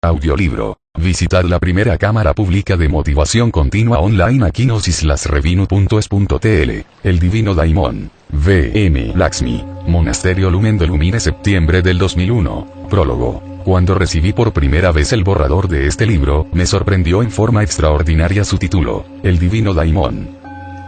Audiolibro. Visitad la primera cámara pública de motivación continua online aquí nosislasrevinu.es.tl. El Divino Daimon. V.M. Lakshmi. Monasterio Lumen de Lumine, septiembre del 2001. Prólogo. Cuando recibí por primera vez el borrador de este libro, me sorprendió en forma extraordinaria su título, El Divino Daimon.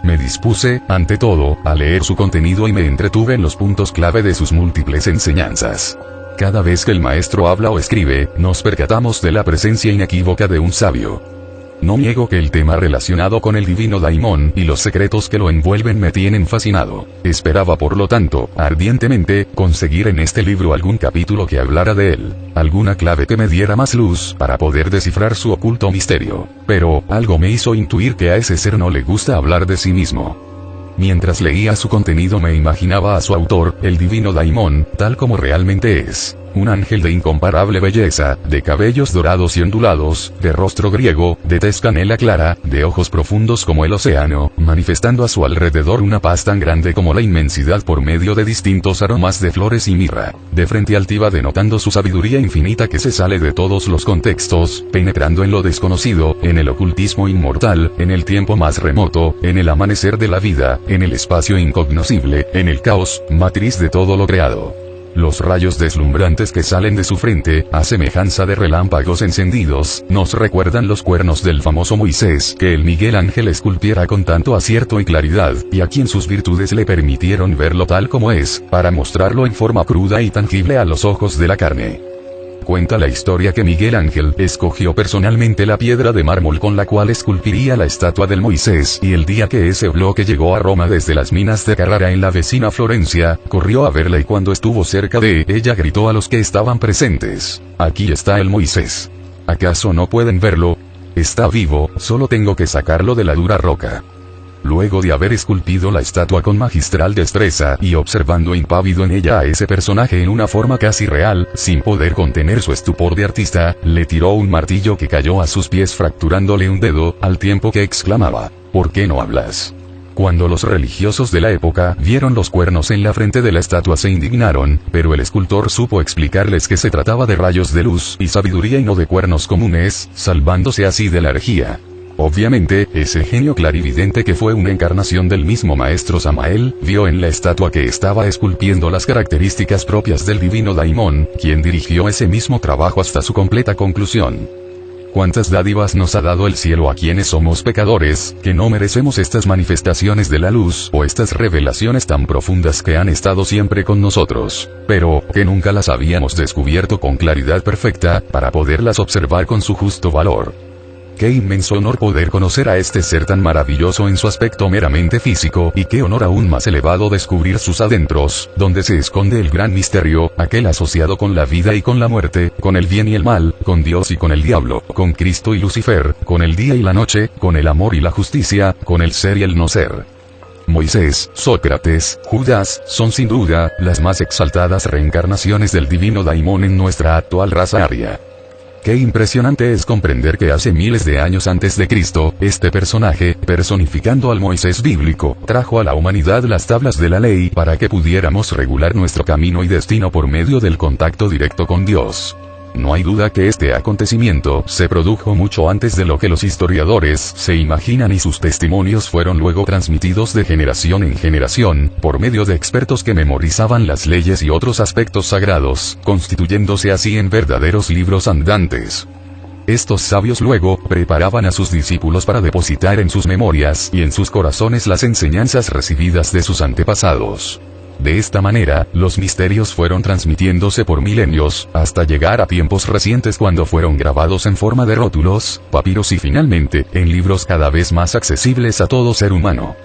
Me dispuse, ante todo, a leer su contenido y me entretuve en los puntos clave de sus múltiples enseñanzas. Cada vez que el maestro habla o escribe, nos percatamos de la presencia inequívoca de un sabio. No niego que el tema relacionado con el Divino Daimon y los secretos que lo envuelven me tienen fascinado. Esperaba por lo tanto, ardientemente, conseguir en este libro algún capítulo que hablara de él, alguna clave que me diera más luz para poder descifrar su oculto misterio. Pero, algo me hizo intuir que a ese ser no le gusta hablar de sí mismo. Mientras leía su contenido me imaginaba a su autor, el Divino Daimon, tal como realmente es. Un ángel de incomparable belleza, de cabellos dorados y ondulados, de rostro griego, de tez canela clara, de ojos profundos como el océano, manifestando a su alrededor una paz tan grande como la inmensidad por medio de distintos aromas de flores y mirra. De frente altiva denotando su sabiduría infinita que se sale de todos los contextos, penetrando en lo desconocido, en el ocultismo inmortal, en el tiempo más remoto, en el amanecer de la vida, en el espacio incognoscible, en el caos, matriz de todo lo creado. Los rayos deslumbrantes que salen de su frente, a semejanza de relámpagos encendidos, nos recuerdan los cuernos del famoso Moisés que el Miguel Ángel esculpiera con tanto acierto y claridad, y a quien sus virtudes le permitieron verlo tal como es, para mostrarlo en forma cruda y tangible a los ojos de la carne. Cuenta la historia que Miguel Ángel escogió personalmente la piedra de mármol con la cual esculpiría la estatua del Moisés, y el día que ese bloque llegó a Roma desde las minas de Carrara en la vecina Florencia, corrió a verla y cuando estuvo cerca de ella gritó a los que estaban presentes: «Aquí está el Moisés. ¿Acaso no pueden verlo? Está vivo, solo tengo que sacarlo de la dura roca». Luego de haber esculpido la estatua con magistral destreza y observando impávido en ella a ese personaje en una forma casi real, sin poder contener su estupor de artista, le tiró un martillo que cayó a sus pies fracturándole un dedo, al tiempo que exclamaba: «¿Por qué no hablas?». Cuando los religiosos de la época vieron los cuernos en la frente de la estatua se indignaron, pero el escultor supo explicarles que se trataba de rayos de luz y sabiduría y no de cuernos comunes, salvándose así de la herejía. Obviamente, ese genio clarividente que fue una encarnación del mismo maestro Samael, vio en la estatua que estaba esculpiendo las características propias del Divino Daimon, quien dirigió ese mismo trabajo hasta su completa conclusión. ¿Cuántas dádivas nos ha dado el cielo a quienes somos pecadores, que no merecemos estas manifestaciones de la luz, o estas revelaciones tan profundas que han estado siempre con nosotros, pero que nunca las habíamos descubierto con claridad perfecta, para poderlas observar con su justo valor? Qué inmenso honor poder conocer a este ser tan maravilloso en su aspecto meramente físico, y qué honor aún más elevado descubrir sus adentros, donde se esconde el gran misterio, aquel asociado con la vida y con la muerte, con el bien y el mal, con Dios y con el diablo, con Cristo y Lucifer, con el día y la noche, con el amor y la justicia, con el ser y el no ser. Moisés, Sócrates, Judas, son sin duda, las más exaltadas reencarnaciones del Divino Daimon en nuestra actual raza aria. Qué impresionante es comprender que hace miles de años antes de Cristo, este personaje, personificando al Moisés bíblico, trajo a la humanidad las tablas de la ley para que pudiéramos regular nuestro camino y destino por medio del contacto directo con Dios. No hay duda que este acontecimiento se produjo mucho antes de lo que los historiadores se imaginan y sus testimonios fueron luego transmitidos de generación en generación, por medio de expertos que memorizaban las leyes y otros aspectos sagrados, constituyéndose así en verdaderos libros andantes. Estos sabios luego preparaban a sus discípulos para depositar en sus memorias y en sus corazones las enseñanzas recibidas de sus antepasados. De esta manera, los misterios fueron transmitiéndose por milenios, hasta llegar a tiempos recientes cuando fueron grabados en forma de rótulos, papiros y finalmente, en libros cada vez más accesibles a todo ser humano.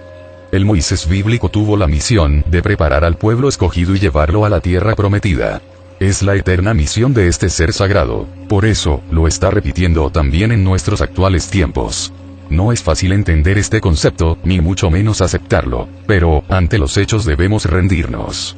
El Moisés bíblico tuvo la misión de preparar al pueblo escogido y llevarlo a la tierra prometida. Es la eterna misión de este ser sagrado, por eso, lo está repitiendo también en nuestros actuales tiempos. No es fácil entender este concepto, ni mucho menos aceptarlo, pero, ante los hechos debemos rendirnos.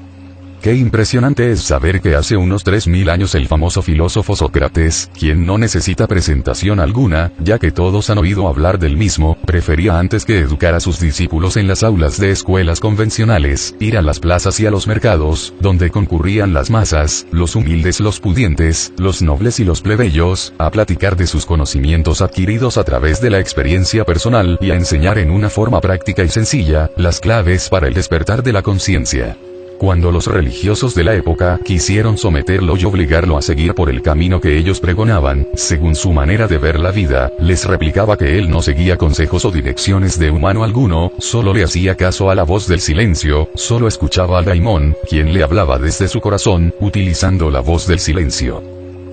Qué impresionante es saber que hace unos 3000 años el famoso filósofo Sócrates, quien no necesita presentación alguna, ya que todos han oído hablar del mismo, prefería antes que educar a sus discípulos en las aulas de escuelas convencionales, ir a las plazas y a los mercados, donde concurrían las masas, los humildes, los pudientes, los nobles y los plebeyos, a platicar de sus conocimientos adquiridos a través de la experiencia personal y a enseñar en una forma práctica y sencilla, las claves para el despertar de la conciencia. Cuando los religiosos de la época quisieron someterlo y obligarlo a seguir por el camino que ellos pregonaban, según su manera de ver la vida, les replicaba que él no seguía consejos o direcciones de humano alguno, solo le hacía caso a la voz del silencio, solo escuchaba al daimón, quien le hablaba desde su corazón, utilizando la voz del silencio.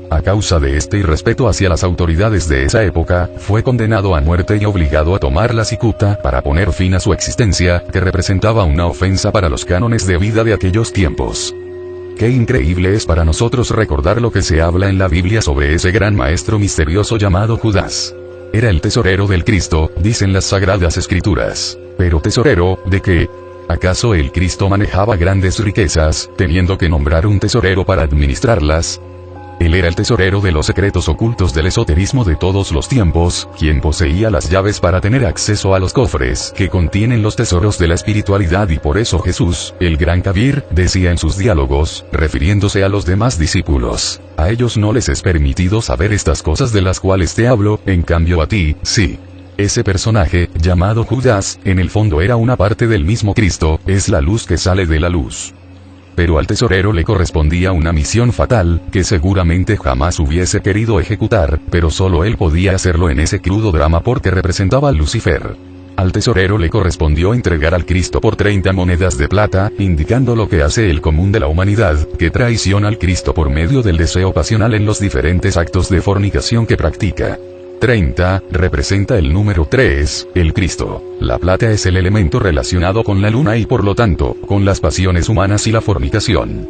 A causa de este irrespeto hacia las autoridades de esa época, fue condenado a muerte y obligado a tomar la cicuta para poner fin a su existencia, que representaba una ofensa para los cánones de vida de aquellos tiempos. Qué increíble es para nosotros recordar lo que se habla en la Biblia sobre ese gran maestro misterioso llamado Judas. Era el tesorero del Cristo, dicen las Sagradas Escrituras. ¿Pero tesorero de qué? ¿Acaso el Cristo manejaba grandes riquezas, teniendo que nombrar un tesorero para administrarlas? Él era el tesorero de los secretos ocultos del esoterismo de todos los tiempos, quien poseía las llaves para tener acceso a los cofres que contienen los tesoros de la espiritualidad, y por eso Jesús, el gran Kabir, decía en sus diálogos, refiriéndose a los demás discípulos: a ellos no les es permitido saber estas cosas de las cuales te hablo, en cambio a ti, sí. Ese personaje, llamado Judas, en el fondo era una parte del mismo Cristo, es la luz que sale de la luz. Pero al tesorero le correspondía una misión fatal, que seguramente jamás hubiese querido ejecutar, pero solo él podía hacerlo en ese crudo drama porque representaba a Lucifer. Al tesorero le correspondió entregar al Cristo por 30 monedas de plata, indicando lo que hace el común de la humanidad, que traiciona al Cristo por medio del deseo pasional en los diferentes actos de fornicación que practica. 30, representa el número 3, el Cristo. La plata es el elemento relacionado con la luna y por lo tanto, con las pasiones humanas y la fornicación.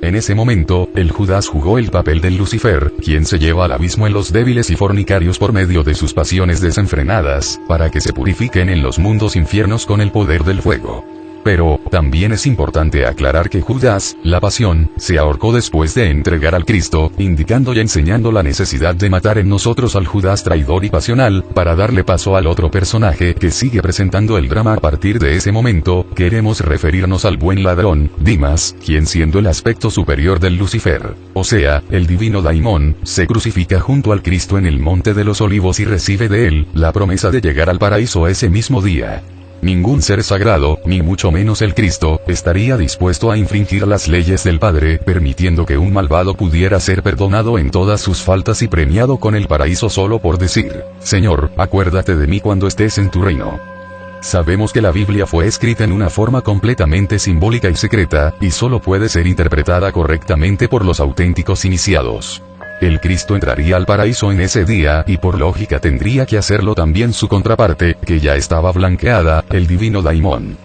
En ese momento, el Judas jugó el papel del Lucifer, quien se lleva al abismo en los débiles y fornicarios por medio de sus pasiones desenfrenadas, para que se purifiquen en los mundos infiernos con el poder del fuego. Pero, también es importante aclarar que Judas, la pasión, se ahorcó después de entregar al Cristo, indicando y enseñando la necesidad de matar en nosotros al Judas traidor y pasional, para darle paso al otro personaje que sigue presentando el drama. A partir de ese momento, queremos referirnos al buen ladrón, Dimas, quien siendo el aspecto superior del Lucifer, o sea, el divino daimón, se crucifica junto al Cristo en el Monte de los Olivos y recibe de él la promesa de llegar al paraíso ese mismo día. Ningún ser sagrado, ni mucho menos el Cristo, estaría dispuesto a infringir las leyes del Padre, permitiendo que un malvado pudiera ser perdonado en todas sus faltas y premiado con el paraíso solo por decir: Señor, acuérdate de mí cuando estés en tu reino. Sabemos que la Biblia fue escrita en una forma completamente simbólica y secreta, y solo puede ser interpretada correctamente por los auténticos iniciados. El Cristo entraría al paraíso en ese día, y por lógica tendría que hacerlo también su contraparte, que ya estaba blanqueada, el divino daimón.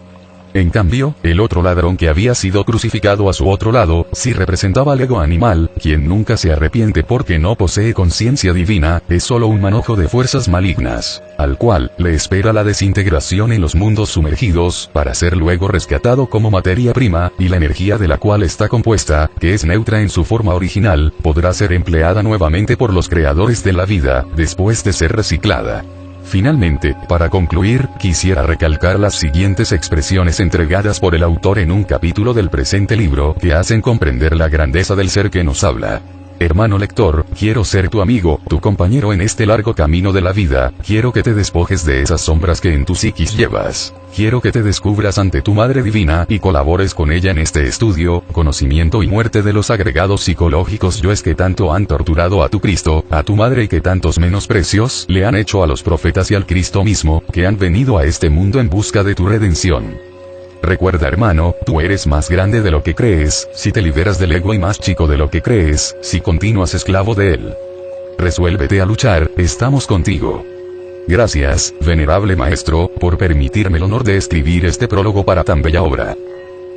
En cambio, el otro ladrón que había sido crucificado a su otro lado, sí representaba al ego animal, quien nunca se arrepiente porque no posee conciencia divina, es solo un manojo de fuerzas malignas, al cual le espera la desintegración en los mundos sumergidos, para ser luego rescatado como materia prima, y la energía de la cual está compuesta, que es neutra en su forma original, podrá ser empleada nuevamente por los creadores de la vida, después de ser reciclada. Finalmente, para concluir, quisiera recalcar las siguientes expresiones entregadas por el autor en un capítulo del presente libro, que hacen comprender la grandeza del ser que nos habla. Hermano lector, quiero ser tu amigo, tu compañero en este largo camino de la vida, quiero que te despojes de esas sombras que en tu psiquis llevas. Quiero que te descubras ante tu Madre Divina y colabores con ella en este estudio, conocimiento y muerte de los agregados psicológicos yoes que tanto han torturado a tu Cristo, a tu Madre y que tantos menosprecios le han hecho a los profetas y al Cristo mismo, que han venido a este mundo en busca de tu redención. Recuerda, hermano, tú eres más grande de lo que crees, si te liberas del ego, y más chico de lo que crees, si continúas esclavo de él. Resuélvete a luchar, estamos contigo. Gracias, venerable maestro, por permitirme el honor de escribir este prólogo para tan bella obra.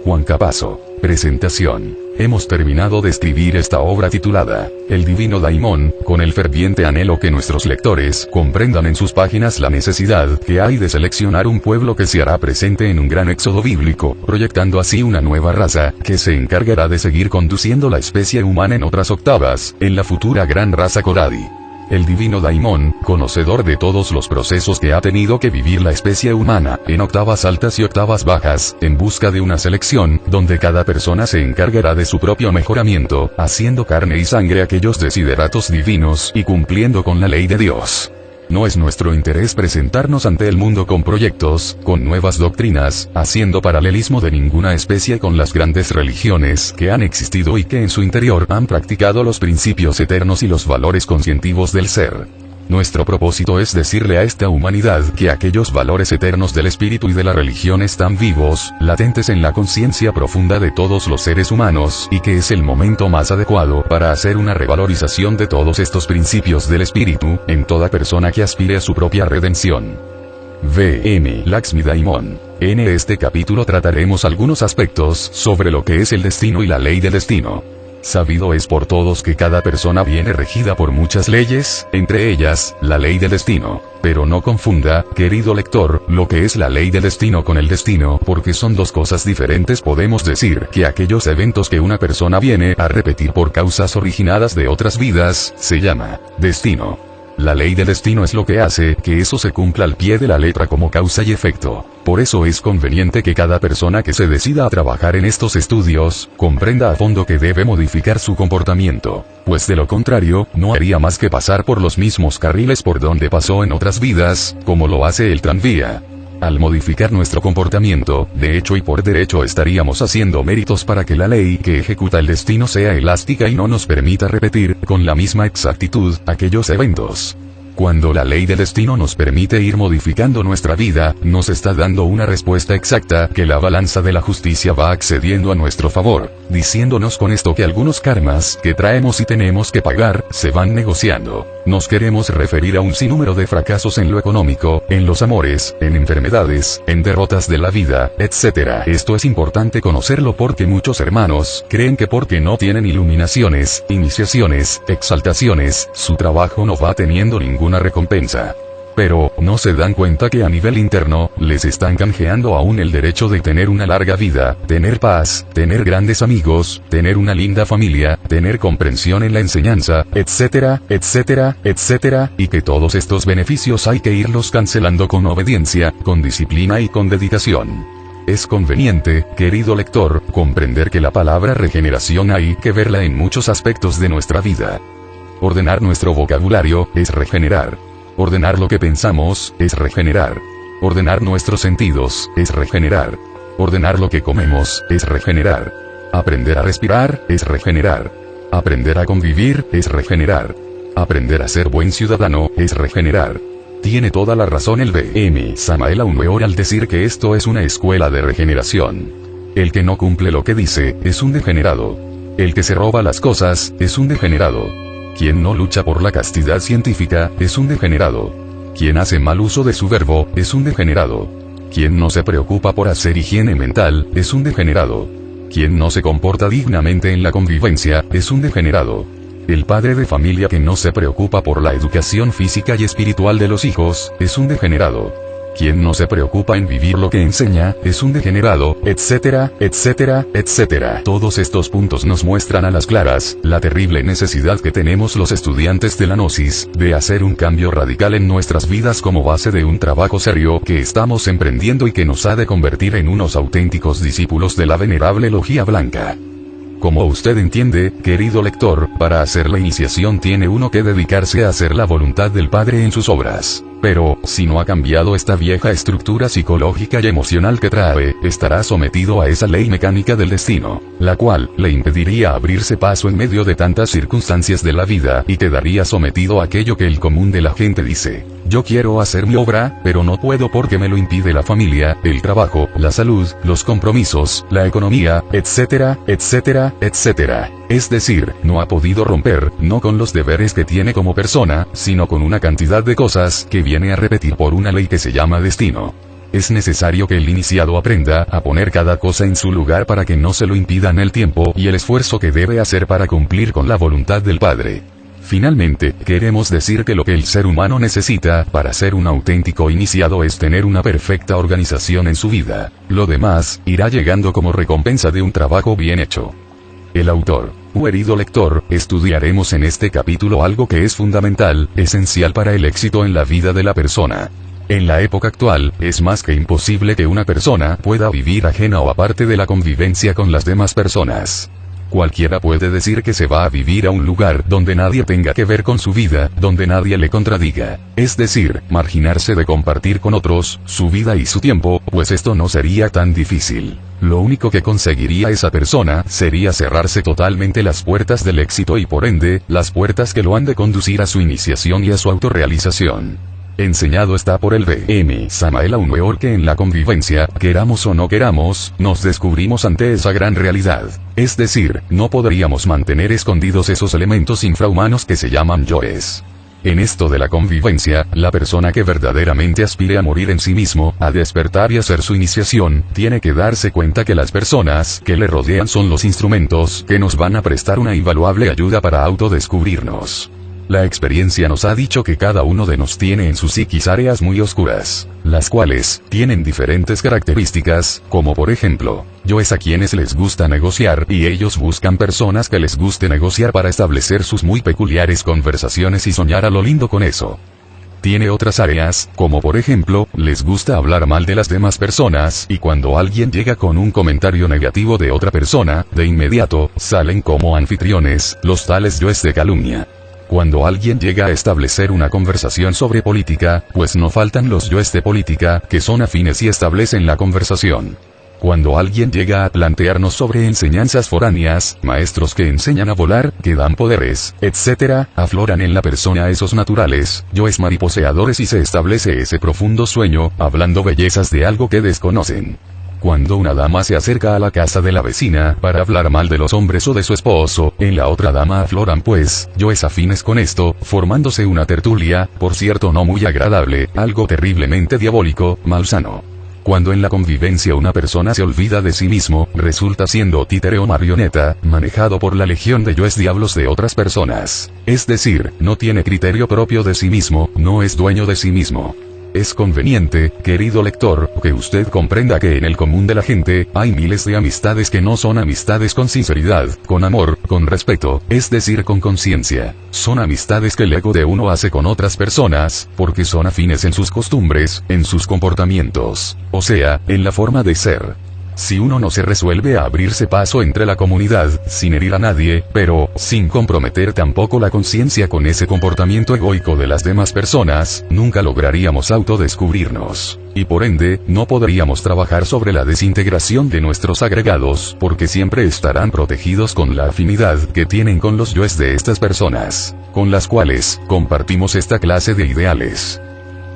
Juan Capazo. Presentación. Hemos terminado de escribir esta obra titulada El Divino Daimón, con el ferviente anhelo que nuestros lectores comprendan en sus páginas la necesidad que hay de seleccionar un pueblo que se hará presente en un gran éxodo bíblico, proyectando así una nueva raza, que se encargará de seguir conduciendo la especie humana en otras octavas, en la futura gran raza Coradi. El divino Daimón, conocedor de todos los procesos que ha tenido que vivir la especie humana, en octavas altas y octavas bajas, en busca de una selección, donde cada persona se encargará de su propio mejoramiento, haciendo carne y sangre aquellos desideratos divinos y cumpliendo con la ley de Dios. No es nuestro interés presentarnos ante el mundo con proyectos, con nuevas doctrinas, haciendo paralelismo de ninguna especie con las grandes religiones que han existido y que en su interior han practicado los principios eternos y los valores conscientivos del ser. Nuestro propósito es decirle a esta humanidad que aquellos valores eternos del espíritu y de la religión están vivos, latentes en la conciencia profunda de todos los seres humanos, y que es el momento más adecuado para hacer una revalorización de todos estos principios del espíritu, en toda persona que aspire a su propia redención. V.M. Laxmi Daimon. En este capítulo trataremos algunos aspectos sobre lo que es el destino y la ley del destino. Sabido es por todos que cada persona viene regida por muchas leyes, entre ellas, la ley del destino. Pero no confunda, querido lector, lo que es la ley del destino con el destino, porque son dos cosas diferentes. Podemos decir que aquellos eventos que una persona viene a repetir por causas originadas de otras vidas, se llama destino. La ley del destino es lo que hace que eso se cumpla al pie de la letra como causa y efecto. Por eso es conveniente que cada persona que se decida a trabajar en estos estudios, comprenda a fondo que debe modificar su comportamiento, pues de lo contrario, no haría más que pasar por los mismos carriles por donde pasó en otras vidas, como lo hace el tranvía. Al modificar nuestro comportamiento, de hecho y por derecho estaríamos haciendo méritos para que la ley que ejecuta el destino sea elástica y no nos permita repetir, con la misma exactitud, aquellos eventos. Cuando la ley del destino nos permite ir modificando nuestra vida, nos está dando una respuesta exacta, que la balanza de la justicia va accediendo a nuestro favor, diciéndonos con esto que algunos karmas que traemos y tenemos que pagar, se van negociando. Nos queremos referir a un sinnúmero de fracasos en lo económico, en los amores, en enfermedades, en derrotas de la vida, etc. Esto es importante conocerlo porque muchos hermanos creen que porque no tienen iluminaciones, iniciaciones, exaltaciones, su trabajo no va teniendo ninguna recompensa. Pero, no se dan cuenta que a nivel interno, les están canjeando aún el derecho de tener una larga vida, tener paz, tener grandes amigos, tener una linda familia, tener comprensión en la enseñanza, etcétera, etcétera, etcétera, y que todos estos beneficios hay que irlos cancelando con obediencia, con disciplina y con dedicación. Es conveniente, querido lector, comprender que la palabra regeneración hay que verla en muchos aspectos de nuestra vida. Ordenar nuestro vocabulario es regenerar. Ordenar lo que pensamos es regenerar. Ordenar nuestros sentidos es regenerar. Ordenar lo que comemos es regenerar. Aprender a respirar es regenerar. Aprender a convivir es regenerar. Aprender a ser buen ciudadano es regenerar. Tiene toda la razón el V.M. Samael Aun Weor al decir que esto es una escuela de regeneración. El que no cumple lo que dice es un degenerado. El que se roba las cosas es un degenerado. Quien no lucha por la castidad científica, es un degenerado. Quien hace mal uso de su verbo, es un degenerado. Quien no se preocupa por hacer higiene mental, es un degenerado. Quien no se comporta dignamente en la convivencia, es un degenerado. El padre de familia que no se preocupa por la educación física y espiritual de los hijos, es un degenerado. Quien no se preocupa en vivir lo que enseña, es un degenerado, etcétera, etcétera, etcétera. Todos estos puntos nos muestran a las claras, la terrible necesidad que tenemos los estudiantes de la Gnosis, de hacer un cambio radical en nuestras vidas como base de un trabajo serio que estamos emprendiendo y que nos ha de convertir en unos auténticos discípulos de la venerable Logia Blanca. Como usted entiende, querido lector, para hacer la iniciación tiene uno que dedicarse a hacer la voluntad del Padre en sus obras. Pero, si no ha cambiado esta vieja estructura psicológica y emocional que trae, estará sometido a esa ley mecánica del destino, la cual le impediría abrirse paso en medio de tantas circunstancias de la vida y quedaría sometido a aquello que el común de la gente dice: yo quiero hacer mi obra, pero no puedo porque me lo impide la familia, el trabajo, la salud, los compromisos, la economía, etcétera, etcétera, etcétera. Es decir, no ha podido romper, no con los deberes que tiene como persona, sino con una cantidad de cosas que viene a repetir por una ley que se llama destino. Es necesario que el iniciado aprenda a poner cada cosa en su lugar para que no se lo impidan el tiempo y el esfuerzo que debe hacer para cumplir con la voluntad del Padre. Finalmente, queremos decir que lo que el ser humano necesita para ser un auténtico iniciado es tener una perfecta organización en su vida. Lo demás, irá llegando como recompensa de un trabajo bien hecho. El autor. Querido lector, estudiaremos en este capítulo algo que es fundamental, esencial para el éxito en la vida de la persona. En la época actual, es más que imposible que una persona pueda vivir ajena o aparte de la convivencia con las demás personas. Cualquiera puede decir que se va a vivir a un lugar donde nadie tenga que ver con su vida, donde nadie le contradiga. Es decir, marginarse de compartir con otros, su vida y su tiempo, pues esto no sería tan difícil. Lo único que conseguiría esa persona sería cerrarse totalmente las puertas del éxito y por ende, las puertas que lo han de conducir a su iniciación y a su autorrealización. Enseñado está por el B.M. Samael Weor que en la convivencia, queramos o no queramos, nos descubrimos ante esa gran realidad. Es decir, no podríamos mantener escondidos esos elementos infrahumanos que se llaman yoes. En esto de la convivencia, la persona que verdaderamente aspire a morir en sí mismo, a despertar y hacer su iniciación, tiene que darse cuenta que las personas que le rodean son los instrumentos que nos van a prestar una invaluable ayuda para autodescubrirnos. La experiencia nos ha dicho que cada uno de nos tiene en su psiquis áreas muy oscuras, las cuales tienen diferentes características, como por ejemplo, yoes a quienes les gusta negociar y ellos buscan personas que les guste negociar para establecer sus muy peculiares conversaciones y soñar a lo lindo con eso. Tiene otras áreas, como por ejemplo, les gusta hablar mal de las demás personas y cuando alguien llega con un comentario negativo de otra persona, de inmediato, salen como anfitriones, los tales yoes de calumnia. Cuando alguien llega a establecer una conversación sobre política, pues no faltan los yoes de política, que son afines y establecen la conversación. Cuando alguien llega a plantearnos sobre enseñanzas foráneas, maestros que enseñan a volar, que dan poderes, etc., afloran en la persona esos naturales, yoes mariposeadores y se establece ese profundo sueño, hablando bellezas de algo que desconocen. Cuando una dama se acerca a la casa de la vecina para hablar mal de los hombres o de su esposo, en la otra dama afloran pues, yoes afines con esto, formándose una tertulia, por cierto no muy agradable, algo terriblemente diabólico, malsano. Cuando en la convivencia una persona se olvida de sí mismo, resulta siendo títere o marioneta, manejado por la legión de yoes diablos de otras personas. Es decir, no tiene criterio propio de sí mismo, no es dueño de sí mismo. Es conveniente, querido lector, que usted comprenda que en el común de la gente, hay miles de amistades que no son amistades con sinceridad, con amor, con respeto, es decir con conciencia. Son amistades que el ego de uno hace con otras personas, porque son afines en sus costumbres, en sus comportamientos, o sea, en la forma de ser. Si uno no se resuelve a abrirse paso entre la comunidad, sin herir a nadie, pero, sin comprometer tampoco la conciencia con ese comportamiento egoico de las demás personas, nunca lograríamos autodescubrirnos. Y por ende, no podríamos trabajar sobre la desintegración de nuestros agregados, porque siempre estarán protegidos con la afinidad que tienen con los yoes de estas personas, con las cuales, compartimos esta clase de ideales.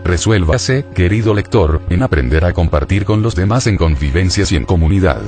Resuélvase, querido lector, en aprender a compartir con los demás en convivencias y en comunidad.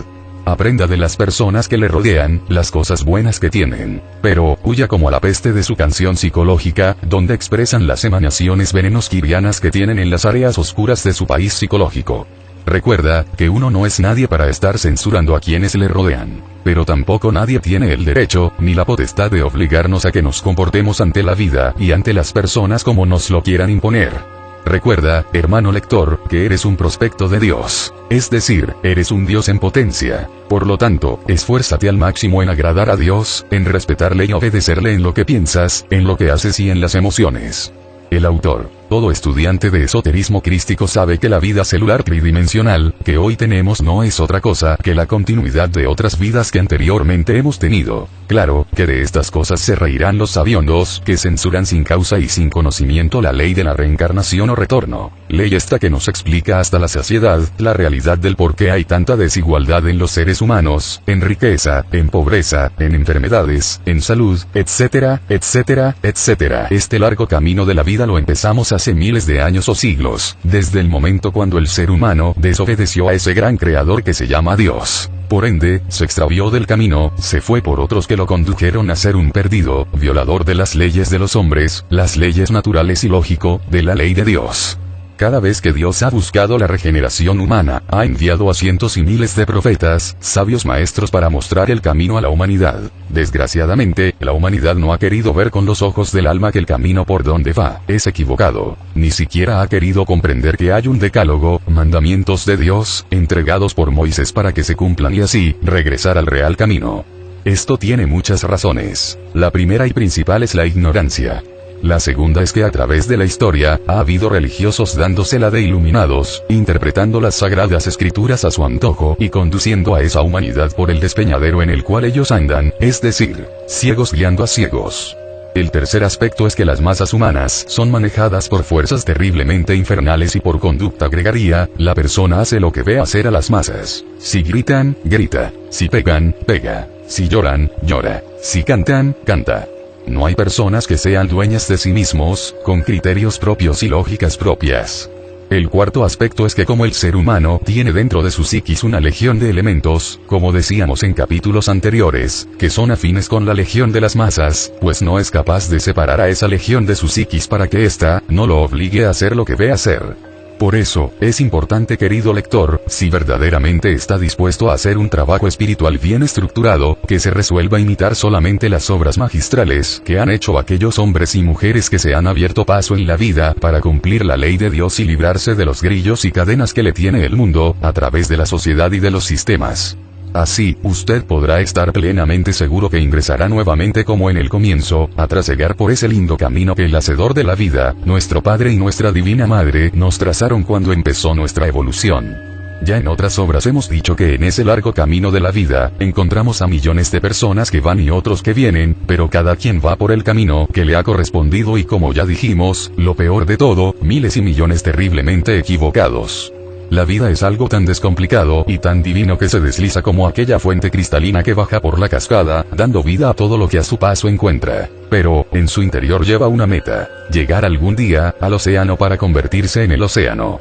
Aprenda de las personas que le rodean, las cosas buenas que tienen, pero huya como a la peste de su canción psicológica, donde expresan las emanaciones venenosquirianas que tienen en las áreas oscuras de su país psicológico. Recuerda, que uno no es nadie para estar censurando a quienes le rodean, pero tampoco nadie tiene el derecho, ni la potestad de obligarnos a que nos comportemos ante la vida y ante las personas como nos lo quieran imponer. Recuerda, hermano lector, que eres un prospecto de Dios, es decir, eres un Dios en potencia. Por lo tanto, esfuérzate al máximo en agradar a Dios, en respetarle y obedecerle en lo que piensas, en lo que haces y en las emociones. El autor. Todo estudiante de esoterismo crístico sabe que la vida celular tridimensional, que hoy tenemos no es otra cosa que la continuidad de otras vidas que anteriormente hemos tenido. Claro, que de estas cosas se reirán los sabiondos, que censuran sin causa y sin conocimiento la ley de la reencarnación o retorno. Ley esta que nos explica hasta la saciedad, la realidad del por qué hay tanta desigualdad en los seres humanos, en riqueza, en pobreza, en enfermedades, en salud, etcétera, etcétera, etcétera. Este largo camino de la vida lo empezamos hace miles de años o siglos, desde el momento cuando el ser humano desobedeció a ese gran creador que se llama Dios. Por ende, se extravió del camino, se fue por otros que lo condujeron a ser un perdido, violador de las leyes de los hombres, las leyes naturales y lógico, de la ley de Dios. Cada vez que Dios ha buscado la regeneración humana, ha enviado a cientos y miles de profetas, sabios maestros para mostrar el camino a la humanidad. Desgraciadamente, la humanidad no ha querido ver con los ojos del alma que el camino por donde va es equivocado. Ni siquiera ha querido comprender que hay un decálogo, mandamientos de Dios, entregados por Moisés para que se cumplan y así, regresar al real camino. Esto tiene muchas razones. La primera y principal es la ignorancia. La segunda es que a través de la historia, ha habido religiosos dándosela de iluminados, interpretando las sagradas escrituras a su antojo y conduciendo a esa humanidad por el despeñadero en el cual ellos andan, es decir, ciegos guiando a ciegos. El tercer aspecto es que las masas humanas son manejadas por fuerzas terriblemente infernales y por conducta gregaria, la persona hace lo que ve hacer a las masas. Si gritan, grita. Si pegan, pega. Si lloran, llora. Si cantan, canta. No hay personas que sean dueñas de sí mismos, con criterios propios y lógicas propias. El cuarto aspecto es que como el ser humano tiene dentro de su psiquis una legión de elementos, como decíamos en capítulos anteriores, que son afines con la legión de las masas, pues no es capaz de separar a esa legión de su psiquis para que ésta no lo obligue a hacer lo que ve hacer. Por eso, es importante, querido lector, si verdaderamente está dispuesto a hacer un trabajo espiritual bien estructurado, que se resuelva imitar solamente las obras magistrales que han hecho aquellos hombres y mujeres que se han abierto paso en la vida para cumplir la ley de Dios y librarse de los grillos y cadenas que le tiene el mundo, a través de la sociedad y de los sistemas. Así, usted podrá estar plenamente seguro que ingresará nuevamente como en el comienzo, a trasegar por ese lindo camino que el Hacedor de la vida, nuestro Padre y nuestra Divina Madre, nos trazaron cuando empezó nuestra evolución. Ya en otras obras hemos dicho que en ese largo camino de la vida, encontramos a millones de personas que van y otros que vienen, pero cada quien va por el camino que le ha correspondido y como ya dijimos, lo peor de todo, miles y millones terriblemente equivocados. La vida es algo tan descomplicado y tan divino que se desliza como aquella fuente cristalina que baja por la cascada, dando vida a todo lo que a su paso encuentra. Pero, en su interior lleva una meta: llegar algún día al océano para convertirse en el océano.